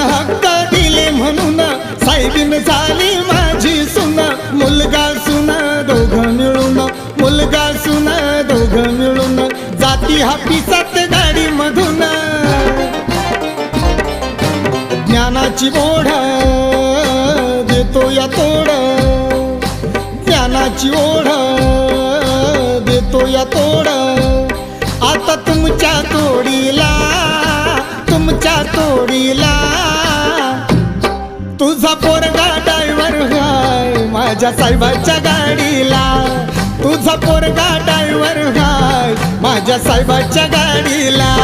हक्क दिले म्हणून साहेबीन झाली माझी सुन मुलगा सुन दोघं मिळून मुलगा सुन दोघं मिळून जाती हापिसात गाडी मधून ज्ञानाची ओढ देतो या तोड ज्ञानाची ओढ देतो या तोड आता तुमच्या तोडीला तुझा पोरगा ड्रायव्हर हाय माझ्या साहेबाच्या गाडीला तुझा पोरगा ड्रायव्हर हाय माझ्या साहेबाच्या गाडीला